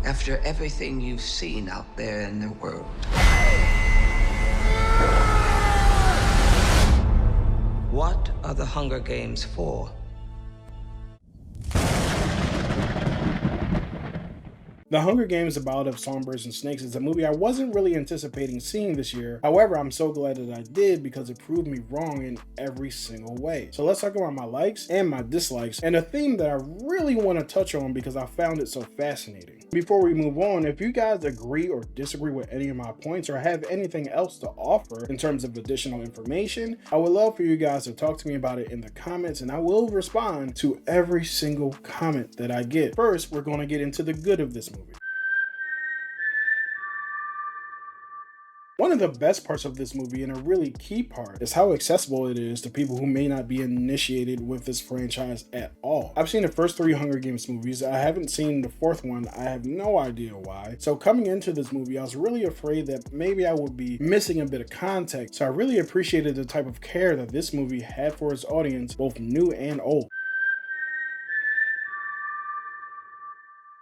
After everything you've seen out there in the world. What are the Hunger Games for? The Hunger Games, Ballad of Songbirds and Snakes is a movie I wasn't really anticipating seeing this year. However, I'm so glad that I did because it proved me wrong in every single way. So let's talk about my likes and my dislikes and a theme that I really want to touch on because I found it so fascinating. Before we move on, if you guys agree or disagree with any of my points or have anything else to offer in terms of additional information, I would love for you guys to talk to me about it in the comments, and I will respond to every single comment that I get. First, we're going to get into the good of this movie. One of the best parts of this movie, and a really key part, is how accessible it is to people who may not be initiated with this franchise at all. I've seen the first 3 Hunger Games movies. I haven't seen the 4th one. I have no idea why. So coming into this movie, I was really afraid that maybe I would be missing a bit of context. So I really appreciated the type of care that this movie had for its audience, both new and old.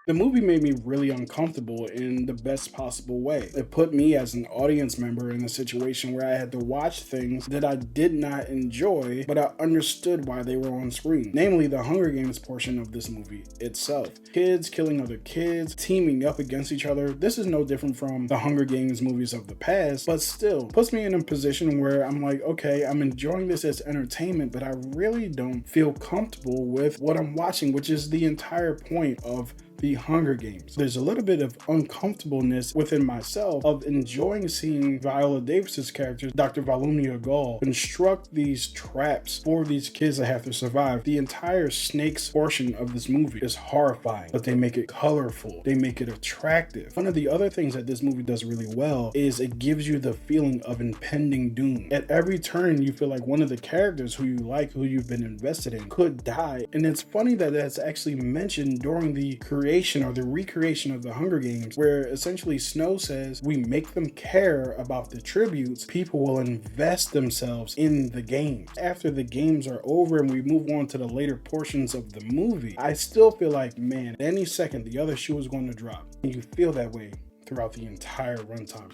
The movie made me really uncomfortable in the best possible way. It put me as an audience member in a situation where I had to watch things that I did not enjoy, but I understood why they were on screen. Namely, the Hunger Games portion of this movie itself. Kids killing other kids, teaming up against each other. This is no different from the Hunger Games movies of the past, but still puts me in a position where I'm like, okay, I'm enjoying this as entertainment, but I really don't feel comfortable with what I'm watching, which is the entire point of the Hunger Games. There's a little bit of uncomfortableness within myself of enjoying seeing Viola Davis's character, Dr. Volumnia Gaul, construct these traps for these kids that have to survive. The entire snakes portion of this movie is horrifying, but they make it colorful. They make it attractive. One of the other things that this movie does really well is it gives you the feeling of impending doom. At every turn, you feel like one of the characters who you like, who you've been invested in, could die. And it's funny that that's actually mentioned during the creation or the recreation of the Hunger Games, where essentially Snow says we make them care about the tributes, people will invest themselves in the games. After the games are over and we move on to the later portions of the movie, I still feel like, man, any second the other shoe is going to drop. And you feel that way throughout the entire runtime.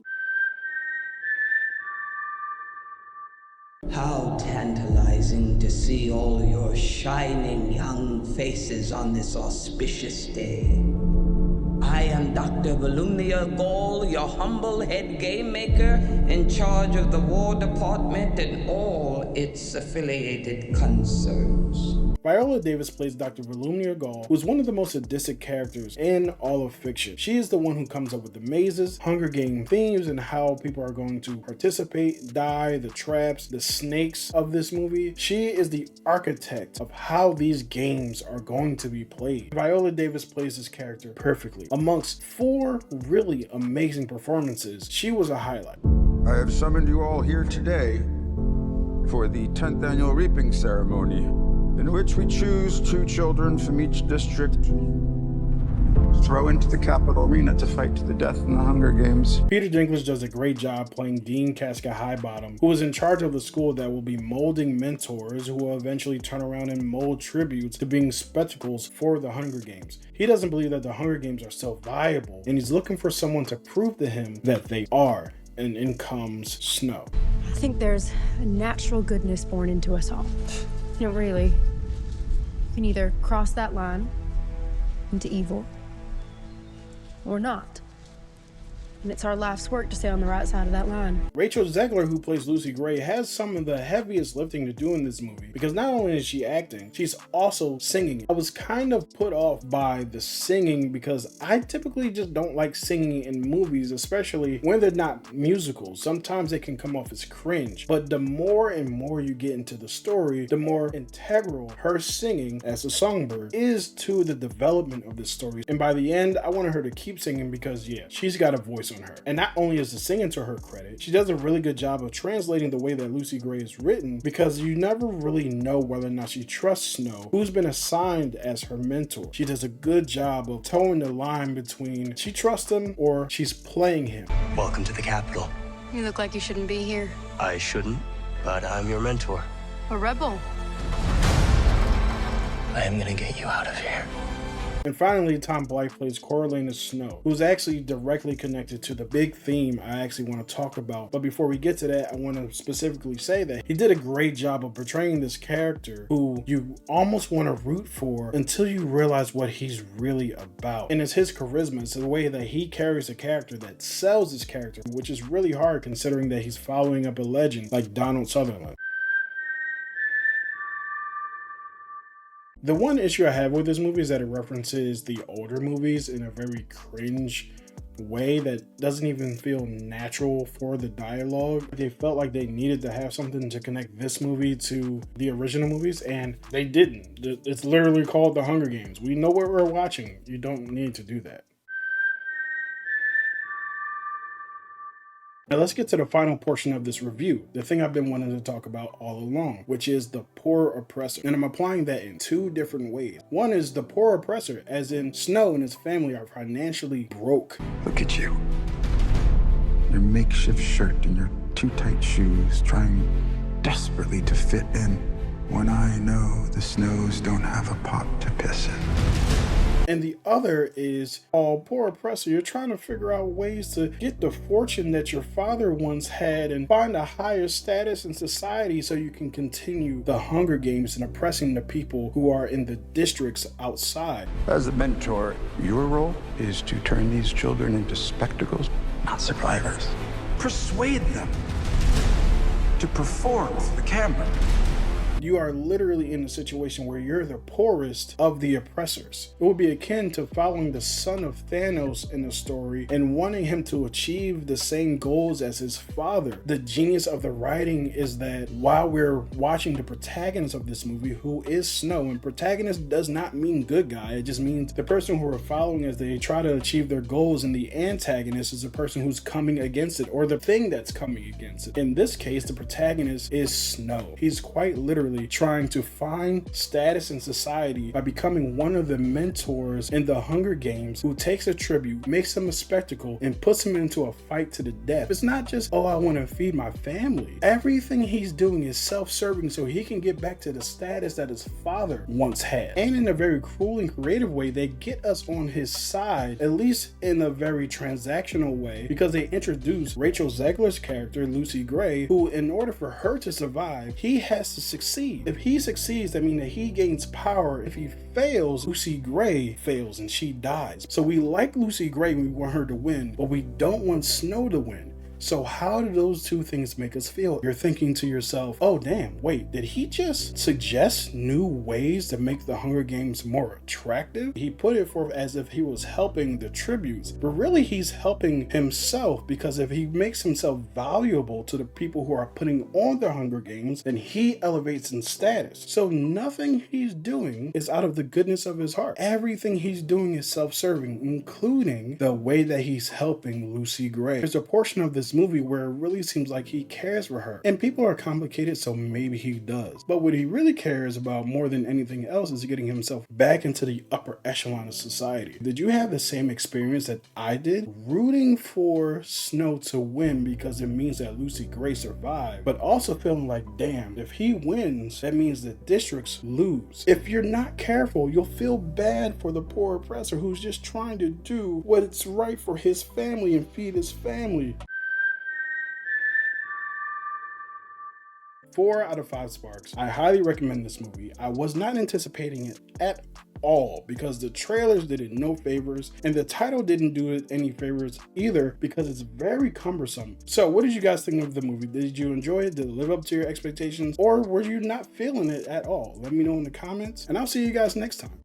How tantalizing to see all your shining young faces on this auspicious day. I am Dr. Volumnia Gaul, your humble head game maker in charge of the War Department and all its affiliated concerns. Viola Davis plays Dr. Volumnia Gaul, who is one of the most sadistic characters in all of fiction. She is the one who comes up with the mazes, Hunger Game themes, and how people are going to participate, die, the traps, the snakes of this movie. She is the architect of how these games are going to be played. Viola Davis plays this character perfectly. Amongst 4 really amazing performances, she was a highlight. I have summoned you all here today for the 10th annual reaping ceremony, in which we choose 2 children from each district to throw into the capital arena to fight to the death in the Hunger Games. Peter Dinklage does a great job playing Dean Casca Highbottom, who is in charge of the school that will be molding mentors who will eventually turn around and mold tributes to being spectacles for the Hunger Games. He doesn't believe that the Hunger Games are still viable, and he's looking for someone to prove to him that they are. And in comes Snow. I think there's a natural goodness born into us all. No, really. You can either cross that line into evil or not. And it's our life's work to stay on the right side of that line. Rachel Zegler, who plays Lucy Gray, has some of the heaviest lifting to do in this movie because not only is she acting, she's also singing. I was kind of put off by the singing because I typically just don't like singing in movies, especially when they're not musicals. Sometimes it can come off as cringe, but the more and more you get into the story, the more integral her singing as a songbird is to the development of this story. And by the end, I wanted her to keep singing because, yeah, she's got a voice on her. And not only is the singing to her credit, she does a really good job of translating the way that Lucy Gray is written because you never really know whether or not she trusts Snow, who's been assigned as her mentor. She does a good job of towing the line between she trusts him or she's playing him. Welcome to the Capitol. You look like you shouldn't be here. I shouldn't, but I'm your mentor. A rebel. I am gonna get you out of here. And finally, Tom Blythe plays Coriolanus Snow, who's actually directly connected to the big theme I actually want to talk about. But before we get to that, I want to specifically say that he did a great job of portraying this character who you almost want to root for until you realize what he's really about. And it's his charisma, it's the way that he carries a character that sells his character, which is really hard considering that he's following up a legend like Donald Sutherland. The one issue I have with this movie is that it references the older movies in a very cringe way that doesn't even feel natural for the dialogue. They felt like they needed to have something to connect this movie to the original movies, and they didn't. It's literally called The Hunger Games. We know what we're watching. You don't need to do that. Now let's get to the final portion of this review, the thing I've been wanting to talk about all along, which is the poor oppressor. And I'm applying that in two different ways. One is the poor oppressor, as in Snow and his family are financially broke. Look at you. Your makeshift shirt and your too tight shoes, trying desperately to fit in when I know the Snows don't have a pot to piss in. And the other is, oh, poor oppressor, you're trying to figure out ways to get the fortune that your father once had and find a higher status in society so you can continue the Hunger Games and oppressing the people who are in the districts outside. As a mentor, your role is to turn these children into spectacles, not survivors. Persuade them to perform for the camera. You are literally in a situation where you're the poorest of the oppressors. It would be akin to following the son of Thanos in a story and wanting him to achieve the same goals as his father. The genius of the writing is that while we're watching the protagonist of this movie, who is Snow, and protagonist does not mean good guy, it just means the person who we're following as they try to achieve their goals, and the antagonist is the person who's coming against it, or the thing that's coming against it. In this case, the protagonist is Snow. He's quite literally trying to find status in society by becoming one of the mentors in the Hunger Games, who takes a tribute, makes him a spectacle, and puts him into a fight to the death. It's not just, oh, I want to feed my family. Everything he's doing is self-serving so he can get back to the status that his father once had. And in a very cruel and creative way, they get us on his side, at least in a very transactional way, because they introduce Rachel Zegler's character, Lucy Gray, who, in order for her to survive, he has to succeed. If he succeeds, that means that he gains power. If he fails, Lucy Gray fails and she dies. So we like Lucy Gray, we want her to win, but we don't want Snow to win. So how do those two things make us feel? You're thinking to yourself, oh damn, wait, did he just suggest new ways to make the Hunger Games more attractive? He put it forth as if he was helping the tributes, but really he's helping himself, because if he makes himself valuable to the people who are putting on the Hunger Games, then he elevates in status. So nothing he's doing is out of the goodness of his heart. Everything he's doing is self-serving, including the way that he's helping Lucy Gray. There's a portion of this movie where it really seems like he cares for her, and people are complicated, so maybe he does, but what he really cares about more than anything else is getting himself back into the upper echelon of society. Did you have the same experience that I did, rooting for Snow to win because it means that Lucy Gray survived, but also feeling like, damn, if he wins, that means the districts lose? If you're not careful, you'll feel bad for the poor oppressor who's just trying to do what's right for his family and feed his family. 4 out of 5 sparks. I highly recommend this movie. I was not anticipating it at all because the trailers did it no favors, and the title didn't do it any favors either because it's very cumbersome. So what did you guys think of the movie? Did you enjoy it? Did it live up to your expectations, or were you not feeling it at all? Let me know in the comments, and I'll see you guys next time.